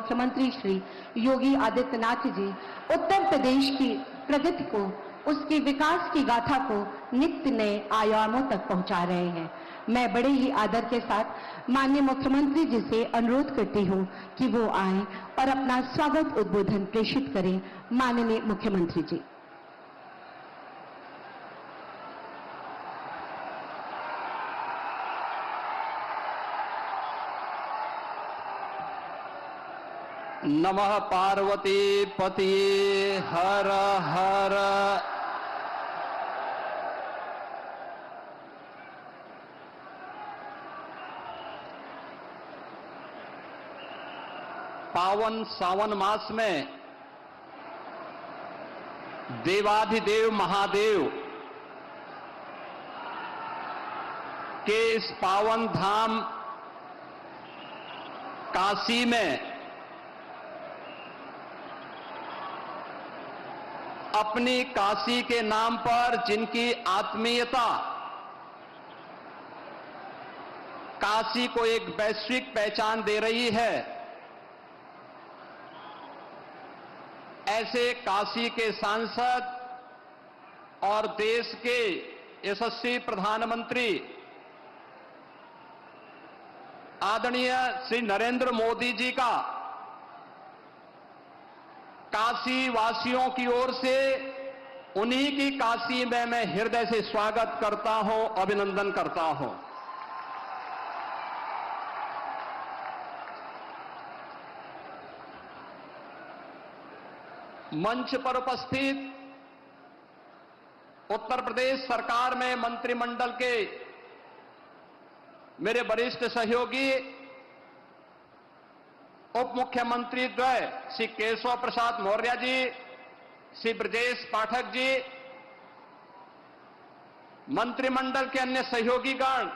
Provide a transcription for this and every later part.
मुख्यमंत्री श्री योगी आदित्यनाथ जी उत्तर प्रदेश की प्रगति को, उसके विकास की गाथा को नित्य नए आयामों तक पहुंचा रहे हैं। मैं बड़े ही आदर के साथ माननीय मुख्यमंत्री जी से अनुरोध करती हूं कि वो आएं और अपना स्वागत उद्बोधन प्रेषित करें। माननीय मुख्यमंत्री जी। नमः पार्वती पतिये हर हर। पावन सावन मास में देवाधिदेव महादेव के इस पावन धाम काशी में अपनी काशी के नाम पर जिनकी आत्मीयता काशी को एक वैश्विक पहचान दे रही है, ऐसे काशी के सांसद और देश के यशस्वी प्रधानमंत्री आदरणीय श्री नरेंद्र मोदी जी का काशी वासियों की ओर से उन्हीं की काशी में मैं हृदय से स्वागत करता हूं, अभिनंदन करता हूं। मंच पर उपस्थित उत्तर प्रदेश सरकार में मंत्रिमंडल के मेरे वरिष्ठ सहयोगी उप मुख्यमंत्री द्वय श्री केशव प्रसाद मौर्य जी, श्री ब्रजेश पाठक जी, मंत्रिमंडल के अन्य सहयोगीगण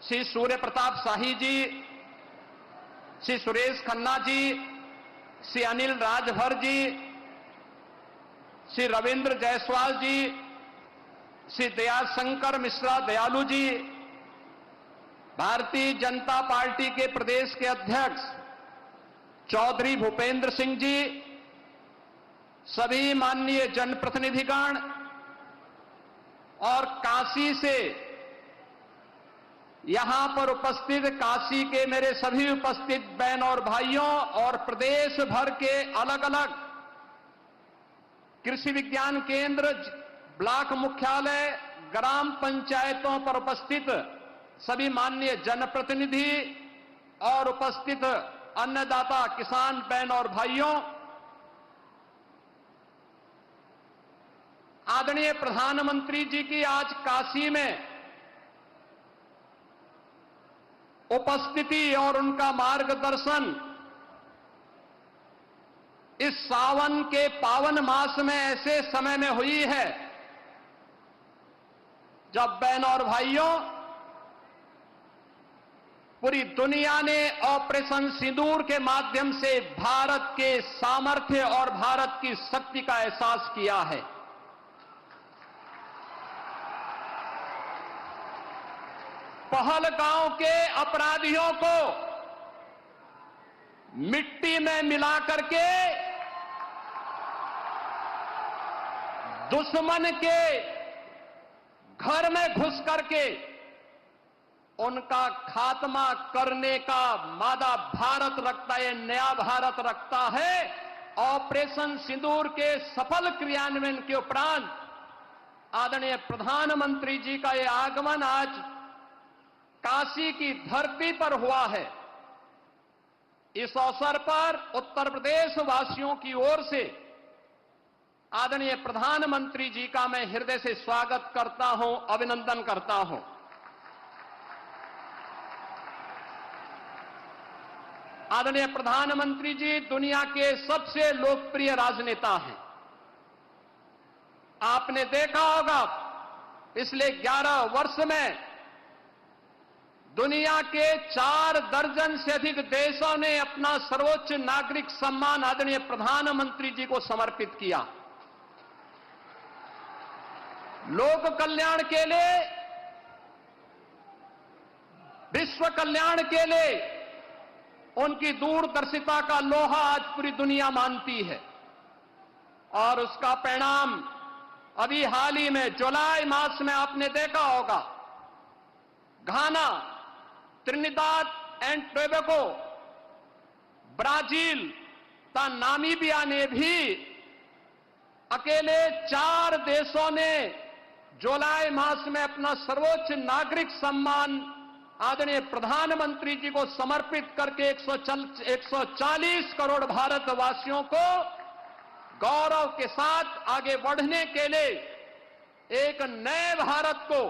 श्री सूर्य प्रताप शाही जी, श्री सुरेश खन्ना जी, श्री अनिल राजभर जी, श्री रविंद्र जायसवाल जी, श्री दयाशंकर मिश्रा दयालु जी, भारतीय जनता पार्टी के प्रदेश के अध्यक्ष चौधरी भूपेंद्र सिंह जी, सभी माननीय जनप्रतिनिधिगण और काशी से यहां पर उपस्थित काशी के मेरे सभी उपस्थित बहन और भाइयों और प्रदेश भर के अलग अलग कृषि विज्ञान केंद्र, ब्लॉक मुख्यालय, ग्राम पंचायतों पर उपस्थित सभी माननीय जनप्रतिनिधि और उपस्थित अन्नदाता किसान बहन और भाइयों, आदरणीय प्रधानमंत्री जी की आज काशी में उपस्थिति और उनका मार्गदर्शन इस सावन के पावन मास में ऐसे समय में हुई है जब बहन और भाइयों पूरी दुनिया ने ऑपरेशन सिंदूर के माध्यम से भारत के सामर्थ्य और भारत की शक्ति का एहसास किया है। पहलगांव के अपराधियों को मिट्टी में मिला करके दुश्मन के घर में घुस करके उनका खात्मा करने का मादा भारत रखता है, नया भारत रखता है। ऑपरेशन सिंदूर के सफल क्रियान्वयन के उपरांत आदरणीय प्रधानमंत्री जी का यह आगमन आज काशी की धरती पर हुआ है। इस अवसर पर उत्तर प्रदेश वासियों की ओर से आदरणीय प्रधानमंत्री जी का मैं हृदय से स्वागत करता हूं, अभिनंदन करता हूं। आदरणीय प्रधानमंत्री जी दुनिया के सबसे लोकप्रिय राजनेता हैं। आपने देखा होगा पिछले 11 वर्ष में दुनिया के 4 दर्जन से अधिक देशों ने अपना सर्वोच्च नागरिक सम्मान आदरणीय प्रधानमंत्री जी को समर्पित किया। लोक कल्याण के लिए, विश्व कल्याण के लिए उनकी दूरदर्शिता का लोहा आज पूरी दुनिया मानती है। और उसका परिणाम अभी हाल ही में जुलाई मास में आपने देखा होगा, घाना, त्रिनिदाद एंड टोबैगो, ब्राजील तथा नामीबिया ने भी अकेले 4 देशों ने जुलाई मास में अपना सर्वोच्च नागरिक सम्मान आदरणीय प्रधानमंत्री जी को समर्पित करके 140 करोड़ भारतवासियों को गौरव के साथ आगे बढ़ने के लिए एक नए भारत को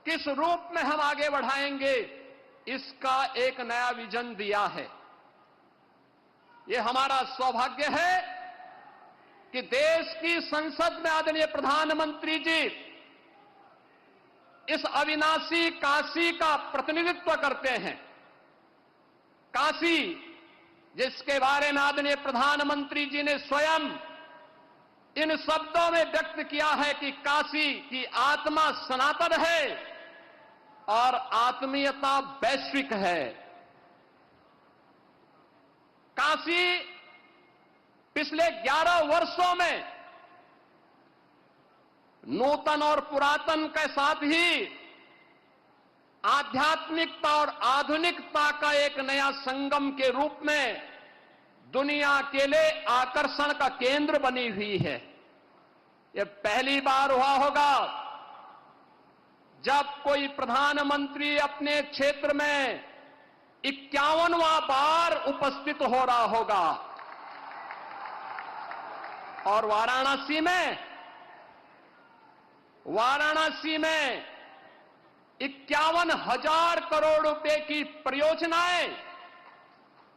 किस रूप में हम आगे बढ़ाएंगे, इसका एक नया विजन दिया है। ये हमारा सौभाग्य है कि देश की संसद में आदरणीय प्रधानमंत्री जी इस अविनाशी काशी का प्रतिनिधित्व करते हैं। काशी, जिसके बारे में आदरणीय प्रधानमंत्री जी ने स्वयं इन शब्दों में व्यक्त किया है कि काशी की आत्मा सनातन है और आत्मीयता वैश्विक है। काशी पिछले 11 वर्षों में नूतन और पुरातन के साथ ही आध्यात्मिकता और आधुनिकता का एक नया संगम के रूप में दुनिया के लिए आकर्षण का केंद्र बनी हुई है। यह पहली बार हुआ होगा जब कोई प्रधानमंत्री अपने क्षेत्र में 51वां बार उपस्थित हो रहा होगा। और वाराणसी में 51,000 करोड़ रुपए की परियोजनाएं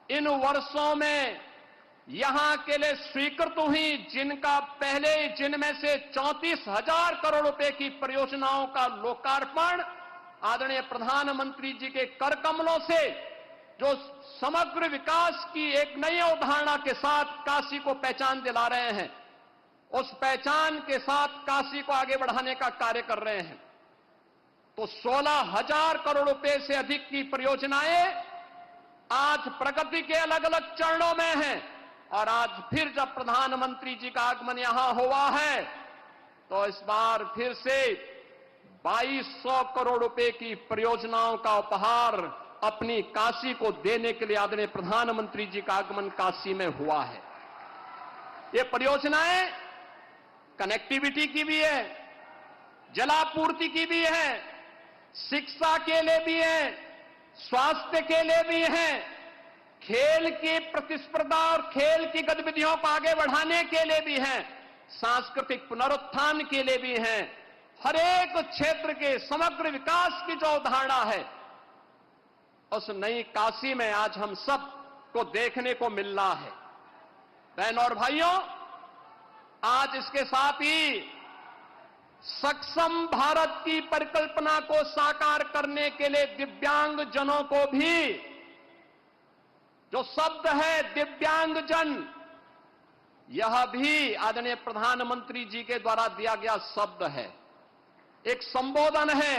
इन वर्षों में यहां के लिए स्वीकृत हुई, जिनका पहले जिनमें से 34,000 करोड़ रुपए की परियोजनाओं का लोकार्पण आदरणीय प्रधानमंत्री जी के कर कमलों से जो समग्र विकास की एक नई अवधारणा के साथ काशी को पहचान दिला रहे हैं, उस पहचान के साथ काशी को आगे बढ़ाने का कार्य कर रहे हैं। तो 16,000 करोड़ रुपए से अधिक की परियोजनाएं आज प्रगति के अलग अलग चरणों में हैं। और आज फिर जब प्रधानमंत्री जी का आगमन यहां हुआ है तो इस बार फिर से 2200 करोड़ रुपए की परियोजनाओं का उपहार अपनी काशी को देने के लिए आदरणीय प्रधानमंत्री जी का आगमन काशी में हुआ है। ये परियोजनाएं कनेक्टिविटी की भी है, जलापूर्ति की भी है, शिक्षा के लिए भी है, स्वास्थ्य के लिए भी है, खेल की प्रतिस्पर्धा और खेल की गतिविधियों को आगे बढ़ाने के लिए भी है, सांस्कृतिक पुनरुत्थान के लिए भी है। हर एक क्षेत्र के समग्र विकास की जो अवधारणा है, उस नई काशी में आज हम सब को देखने को मिल रहा है। बहनों और भाइयों, आज इसके साथ ही सक्षम भारत की परिकल्पना को साकार करने के लिए दिव्यांगजनों को भी, जो शब्द है दिव्यांगजन, यह भी आदरणीय प्रधानमंत्री जी के द्वारा दिया गया शब्द है, एक संबोधन है,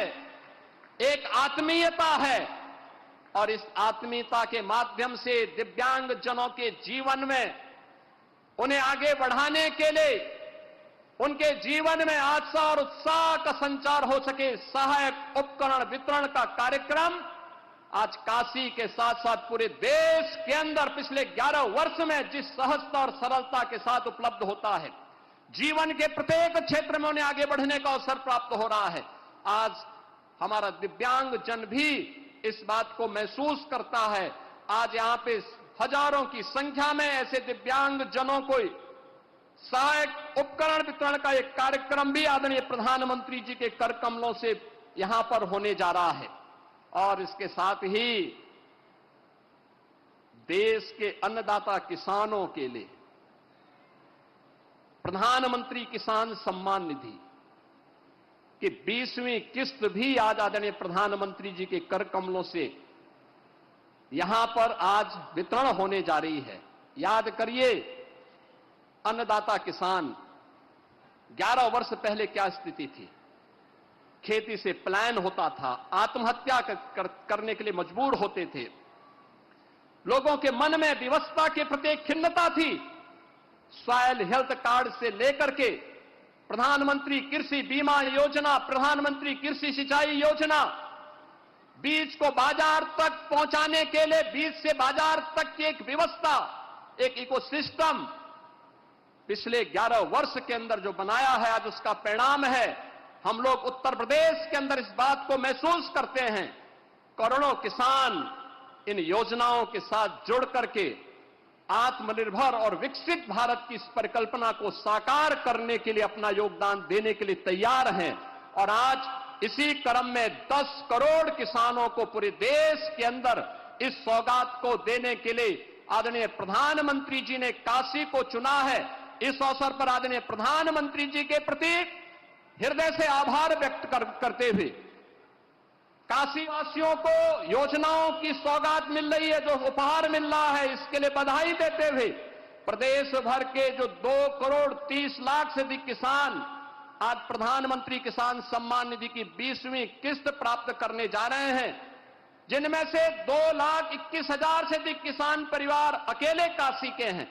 एक आत्मीयता है। और इस आत्मीयता के माध्यम से दिव्यांगजनों के जीवन में उन्हें आगे बढ़ाने के लिए, उनके जीवन में आशा और उत्साह का संचार हो सके, सहायक उपकरण वितरण का कार्यक्रम आज काशी के साथ साथ पूरे देश के अंदर पिछले 11 वर्ष में जिस सहजता और सरलता के साथ उपलब्ध होता है, जीवन के प्रत्येक क्षेत्र में उन्हें आगे बढ़ने का अवसर प्राप्त हो रहा है। आज हमारा दिव्यांगजन भी इस बात को महसूस करता है। आज यहां पे हजारों की संख्या में ऐसे दिव्यांगजनों को सहायक उपकरण वितरण का एक कार्यक्रम भी आदरणीय प्रधानमंत्री जी के कर कमलों से यहां पर होने जा रहा है। और इसके साथ ही देश के अन्नदाता किसानों के लिए प्रधानमंत्री किसान सम्मान निधि की 20वीं किस्त भी आज आदरणीय प्रधानमंत्री जी के कर कमलों से यहां पर आज वितरण होने जा रही है। याद करिए, अन्नदाता किसान 11 वर्ष पहले क्या स्थिति थी। खेती से पलायन होता था, आत्महत्या करने के लिए मजबूर होते थे। लोगों के मन में विवशता के प्रति एक खिन्नता थी। सॉयल हेल्थ कार्ड से लेकर के प्रधानमंत्री कृषि बीमा योजना, प्रधानमंत्री कृषि सिंचाई योजना, बीज को बाजार तक पहुंचाने के लिए बीज से बाजार तक की एक व्यवस्था, एक इकोसिस्टम पिछले 11 वर्ष के अंदर जो बनाया है, आज उसका परिणाम है। हम लोग उत्तर प्रदेश के अंदर इस बात को महसूस करते हैं। करोड़ों किसान इन योजनाओं के साथ जुड़ करके आत्मनिर्भर और विकसित भारत की इस परिकल्पना को साकार करने के लिए अपना योगदान देने के लिए तैयार हैं। और आज इसी क्रम में 10 करोड़ किसानों को पूरे देश के अंदर इस सौगात को देने के लिए आदरणीय प्रधानमंत्री जी ने काशी को चुना है। इस अवसर पर आदरणीय प्रधानमंत्री जी के प्रति हृदय से आभार व्यक्त करते हुए काशी वासियों को योजनाओं की सौगात मिल रही है, जो उपहार मिल रहा है, इसके लिए बधाई देते हुए प्रदेश भर के जो 2 करोड़ 30 लाख से अधिक किसान आज प्रधानमंत्री किसान सम्मान निधि की 20वीं किस्त प्राप्त करने जा रहे हैं, जिनमें से 2,21,000 से अधिक किसान परिवार अकेले काशी के हैं।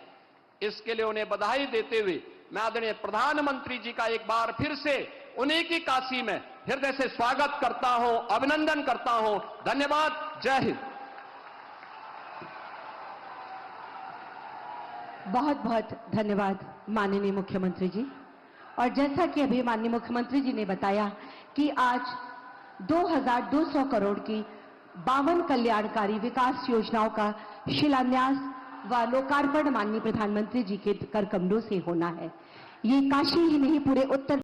इसके लिए उन्हें बधाई देते हुए मैं आदरणीय प्रधानमंत्री जी का एक बार फिर से उन्हीं की काशी में हृदय से स्वागत करता हूं, अभिनंदन करता हूं। धन्यवाद। जय हिंद। बहुत बहुत धन्यवाद माननीय मुख्यमंत्री जी। और जैसा कि अभी माननीय मुख्यमंत्री जी ने बताया कि आज 2200 करोड़ की 52 कल्याणकारी विकास योजनाओं का शिलान्यास व लोकार्पण माननीय प्रधानमंत्री जी के कर कमलों से होना है। ये काशी ही नहीं, पूरे उत्तर